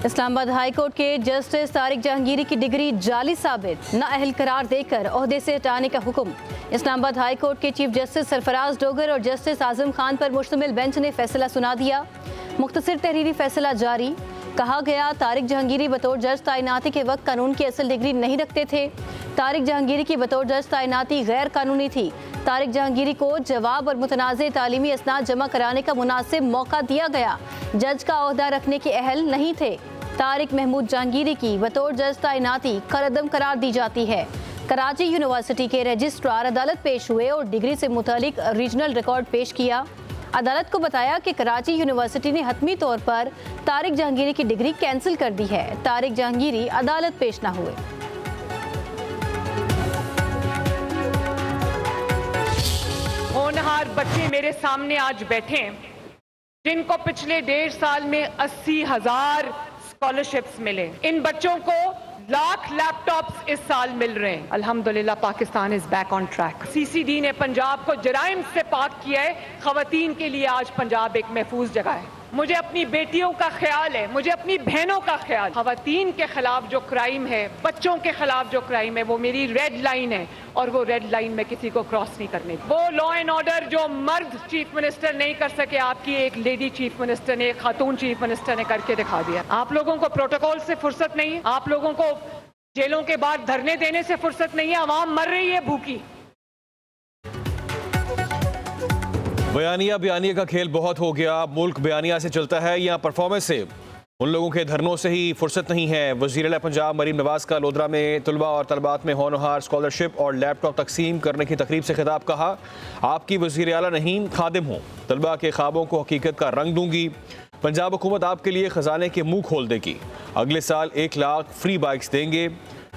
Islamabad high court के justice Tariq Jahangiri की degree जाली साबित, नाअहल करार देकर ओहदे से हटाने का हुक्म। इस्लामाबाद हाई कोर्ट के चीफ जस्टिस सरफराज डोगर और जस्टिस आजम खान पर मुश्तमिल बेंच ने फैसला सुना दिया। मुख्तसर तहरीरी फैसला जारी। कहा गया, तारिक जहांगीरी बतौर जज तैनाती के वक्त कानून की असल डिग्री नहीं रखते थे। तारिक जहांगीरी की बतौर जज तैनाती गैर कानूनी थी। तारिक जहांगीरी को जवाब और मुतनाज़ तालीमी असनाद जमा कराने का मुनासिब मौका दिया गया। जज का ओहदा रखने के अहल नहीं थे। तारिक महमूद जहांगीरी की बतौर जज तैनाती खरदम करार दी जाती है। कराची यूनिवर्सिटी के रजिस्ट्रार अदालत पेश हुए और डिग्री से मुतालिक रीजनल रिकॉर्ड पेश किया। अदालत को बताया कि कराची यूनिवर्सिटी ने हतमी तौर पर तारिक जहांगीरी की डिग्री कैंसिल कर दी है। तारिक जहांगीरी अदालत पेश न हुए। होनहार बच्चे मेरे सामने आज बैठे हैं, जिनको पिछले 1.5 साल में 80,000 स्कॉलरशिप्स मिले। इन बच्चों को लाख लैपटॉप्स इस साल मिल रहे हैं। अल्हम्दुलिल्लाह Pakistan is back on track. CCD ने पंजाब को जराइम से पाक किया है। खवातीन के लिए आज पंजाब एक महफूज जगह है। मुझे अपनी बेटियों का ख्याल है, मुझे अपनी बहनों का ख्याल। खवातीन के खिलाफ जो क्राइम है, बच्चों के खिलाफ जो क्राइम है, वो मेरी रेड लाइन है और वो रेड लाइन में किसी को क्रॉस नहीं करने। वो लॉ एंड ऑर्डर जो मर्द चीफ मिनिस्टर नहीं कर सके, आपकी एक लेडी चीफ मिनिस्टर ने, एक खातून चीफ मिनिस्टर ने करके दिखा दिया। आप लोगों को प्रोटोकॉल से फुर्सत नहीं है, आप लोगों को जेलों के बाद धरने देने से फुर्सत नहीं है। अवाम मर रही है भूखी। बयानिया का खेल बहुत हो गया। मुल्क बयानिया से चलता है या परफॉर्मेंस से? उन लोगों के धरनों से ही फुर्सत नहीं है। वज़ीर आला पंजाब मरीम नवाज का लोधरा में तलबा और तलबात में होनहार स्कॉलरशिप और लैपटॉप तकसीम करने की तकरीब से खिताब। कहा, आपकी वज़ीर आला नहीं खादिम हूँ, तलबा के ख्वाबों को हकीकत का रंग दूंगी। पंजाब हुकूमत आपके लिए खजाने के मुंह खोल देगी। अगले साल 1 लाख फ्री बाइक्स देंगे।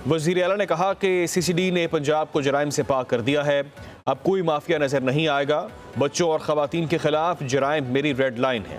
वज़ीर आला ने कहा कि सीसीडी ने पंजाब को जराइम से पाक कर दिया है। अब कोई माफिया नजर नहीं आएगा। बच्चों और खवातीन के खिलाफ जराइम मेरी रेड लाइन है।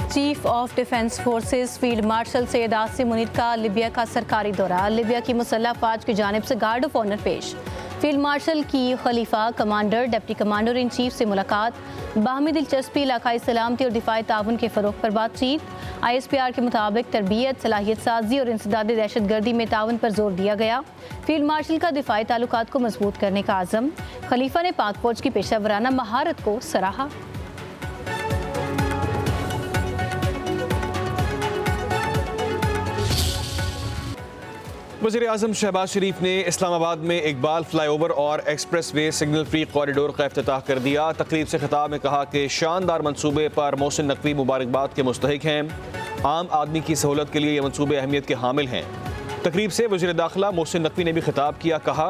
Chief of defence forces field marshal Syed Asim Munir का लिबिया का सरकारी दौरा। लिबिया की मुसल्लह फौज की जानिब से गार्ड ऑफ ऑनर पेश। फील्ड मार्शल की खलीफा commander deputy commander in chief से मुलाकात। बाहमी दिलचस्पी, इलाकाई सलामती और दिफाई ताउन के फ़रोग पर बातचीत। ISPR के मुताबिक तरबियत, सलाहियत साजी और इंसदादी दहशत गर्दी में ताउन पर जोर दिया गया। फील्ड मार्शल का दिफाई ताल्लुकात को मजबूत करने का आज़म। खलीफा ने पाक फौज की पेशा वराना महारत को सराहा। वज़ीर आज़म शहबाज शरीफ ने इस्लामाबाद में इकबाल फ्लाईओवर और express way signal free corridor का इफ्तिताह कर दिया। तकरीब से खिताब में कहा कि शानदार मनसूबे पर मोहसिन नकवी मुबारकबाद के मुस्तहिक हैं। आम आदमी की सहूलत के लिए ये मनसूबे अहमियत के हामिल हैं। तकरीब से वज़ीर दाखिला मोहसिन नकवी ने भी खिताब किया। कहा,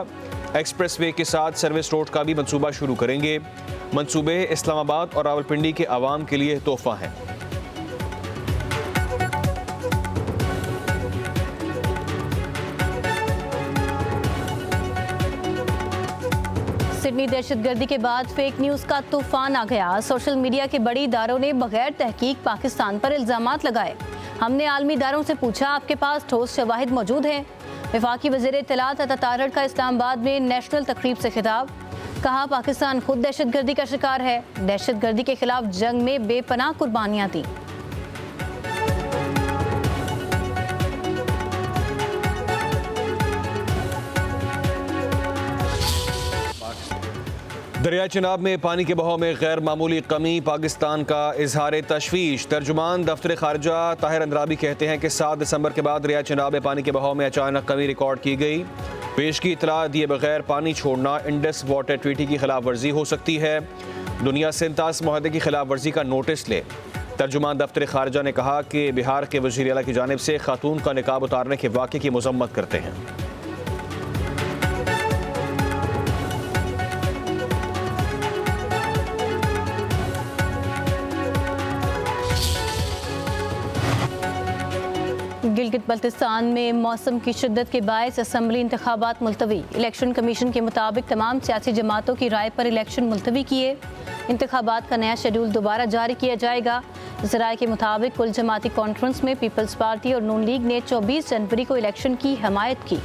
एक्सप्रेस वे के साथ सर्विस रोड का भी मनसूबा शुरू करेंगे। मनसूबे इस्लामाबाद और रावलपिंडी के आवाम के लिए तोहफा हैं। सिडनी दहशतगर्दी के बाद फेक न्यूज़ का तूफान आ गया। सोशल मीडिया के बड़े इदारों ने बगैर तहकीक पाकिस्तान पर इल्ज़ामात लगाए। हमने आलमी इदारों से पूछा, आपके पास ठोस शवाहिद मौजूद हैं? वफाकी वज़ीर इत्तलात अता तारड़ का इस्लामाबाद में नेशनल तकरीब से खिताब। कहा, पाकिस्तान खुद दहशतगर्दी का शिकार है। दहशतगर्दी के खिलाफ जंग में बेपनाह कुर्बानियाँ दी। दरिया चिनाब में पानी के बहाव में गैर मामूली कमी, पाकिस्तान का इजहार तशवीश। तर्जुमान दफ्तर खारजा ताहिर अंद्राबी कहते हैं कि 7 दिसंबर के बाद दरिया चिनाब में पानी के बहाव में अचानक कमी रिकॉर्ड की गई। पेश की इतला दिए बगैर पानी छोड़ना इंडस वाटर ट्रीटी की खिलाफ वर्जी हो सकती है। दुनिया से इंतास मुआहदे की खिलाफ वर्जी का नोटिस ले। तर्जुमान दफ्तर खारजा ने कहा कि बिहार के वज़ीर आला की जानिब से खातून का निकाब उतारने के वाक़े की मज़म्मत करते हैं। गिलगित बल्तिस्तान में मौसम की शिद्दत के बायस असम्बली इंतखाबात मुलतवी। इलेक्शन कमीशन के मुताबिक तमाम सियासी जमातों की राय पर इलेक्शन मुलतवी किए। इंतखाबात का नया शेड्यूल दोबारा जारी किया जाएगा। ज़राए के मुताबिक कुल जमाती कॉन्फ्रेंस में पीपल्स पार्टी और नून लीग ने 24 जनवरी को इलेक्शन की हमायत की।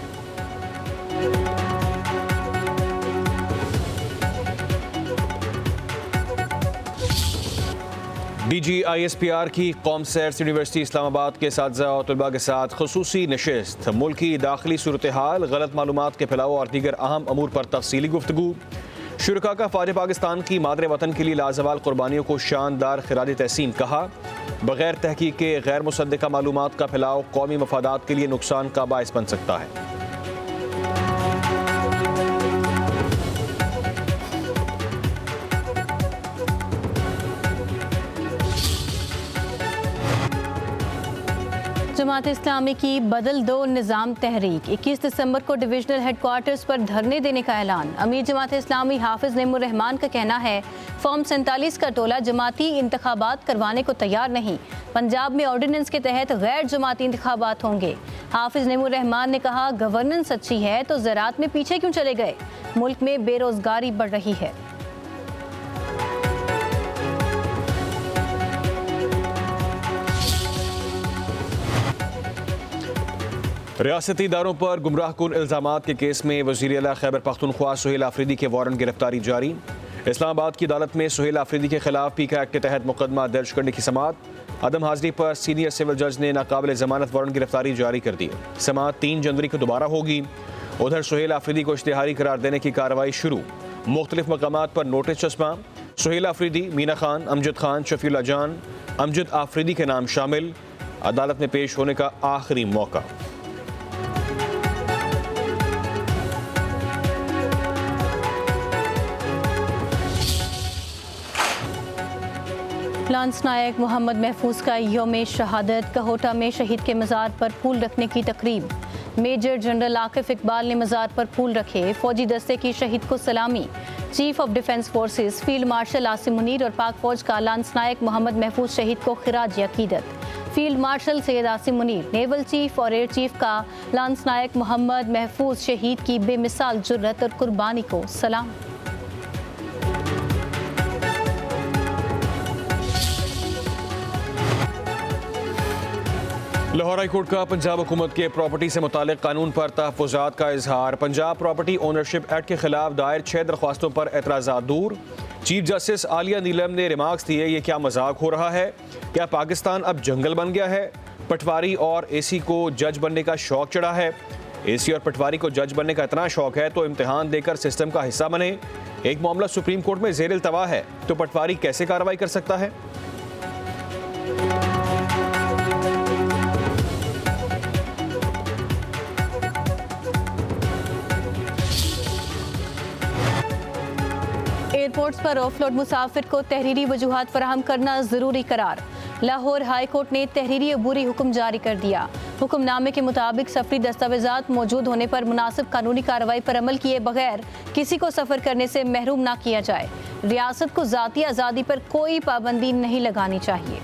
DGISPR की कॉमसर्स यूनिवर्सिटी इस्लामाबाद के साथिया और तलबा के साथ खसूसी नशिस्त, मुल्की दाखिली सूरत हाल, गलत मालूमात के फैलाव और दीगर अहम अमूर पर तफसीली गुफ्तगू। शुरका का फ़ौज पाकिस्तान की मादरे वतन के लिए लाजवाल कुर्बानियों को शानदार खिराज तहसीन कहा। बगैर तहकीक के गैर मुसद्दिका मालूमात का फैलाव कौमी मफादात के लिए नुकसान का बायस बन सकता है। जमात इस्लामी की बदल दो निज़ाम तहरीक 21 दिसंबर को डिविजनल हेडक्वार्टर्स पर धरने देने का ऐलान। अमीर जमात इस्लामी हाफिज नेमुर रहमान का कहना है फॉर्म 47 का टोला जमाती इंतखाबात करवाने को तैयार नहीं। पंजाब में ऑर्डिनेंस के तहत गैर जमाती इंतखाबात होंगे। हाफिज नेमुर रहमान ने कहा गवर्नेंस अच्छी है तो ज़राअत में पीछे क्यों चले गए। मुल्क में बेरोजगारी बढ़ रही है। रियासती इदारों पर गुमराहकुन इल्ज़ामात के केस में वज़ीर आला खैबर पख्तूनख्वा सुहेल आफरीदी के वारंट गिरफ्तारी जारी। इस्लामाबाद की अदालत में सुहेल आफरीदी के खिलाफ पीका एक्ट के तहत मुकदमा दर्ज करने की समाअत। अदम हाजिरी पर सीनियर सिविल जज ने नाकाबिल ज़मानत वारंट गिरफ्तारी जारी कर दी। समाअत 3 जनवरी को दोबारा होगी। उधर सुहेल आफरीदी को इश्तिहारी करार देने की कार्रवाई शुरू। मुख्तलिफ मकामात पर नोटिस चस्पा। सुहेल आफरीदी, मीना खान, अमजद खान, शफीउल्लाह जान, अमजद आफरीदी के नाम शामिल। अदालत में पेश होने का आखिरी मौका। लांस नायक मोहम्मद महफूज का यौम शहादत। कहोटा में शहीद के मज़ार पर फूल रखने की तकरीब। मेजर जनरल आकिफ इकबाल ने मज़ार पर फूल रखे। फौजी दस्ते की शहीद को सलामी। Chief of defence forces field marshal Asim Munir और पाक फौज का लांस नायक मोहम्मद महफूज शहीद को खिराज अकीदत। Field marshal Syed Asim Munir, naval chief और एयर चीफ का लांस नायक मोहम्मद महफूज शहीद की बेमिसाल जुर्रत और कुर्बानी को सलाम। लाहौर हाई कोर्ट का पंजाब हुकूमत के प्रॉपर्टी से मुतालिक कानून पर तहफ़्फ़ुज़ात का इजहार। पंजाब प्रॉपर्टी ओनरशिप एक्ट के खिलाफ दायर 6 दरख्वास्तों पर एतराज़ात दूर। चीफ जस्टिस आलिया नीलम ने रिमार्क्स दिए, ये क्या मजाक हो रहा है? क्या पाकिस्तान अब जंगल बन गया है? पटवारी और एसी को जज बनने का शौक चढ़ा है। एसी और पटवारी को जज बनने का इतना शौक है तो इम्तिहान देकर सिस्टम का हिस्सा बने। एक मामला सुप्रीम कोर्ट में ज़ेर इल्तवा है तो पटवारी कैसे कार्रवाई कर सकता है? एयरपोर्ट्स पर ऑफलोड मुसाफिर को तहरीरी वजूहात फराहम करना ज़रूरी करार। लाहौर हाई कोर्ट ने तहरीरी अबूरी हुक्म जारी कर दिया। हुक्मनामे के मुताबिक सफरी दस्तावेजात मौजूद होने पर मुनासिब कानूनी कार्रवाई पर अमल किए बगैर किसी को सफ़र करने से महरूम ना किया जाए। रियासत को ज़ाती आज़ादी पर कोई पाबंदी नहीं लगानी चाहिए।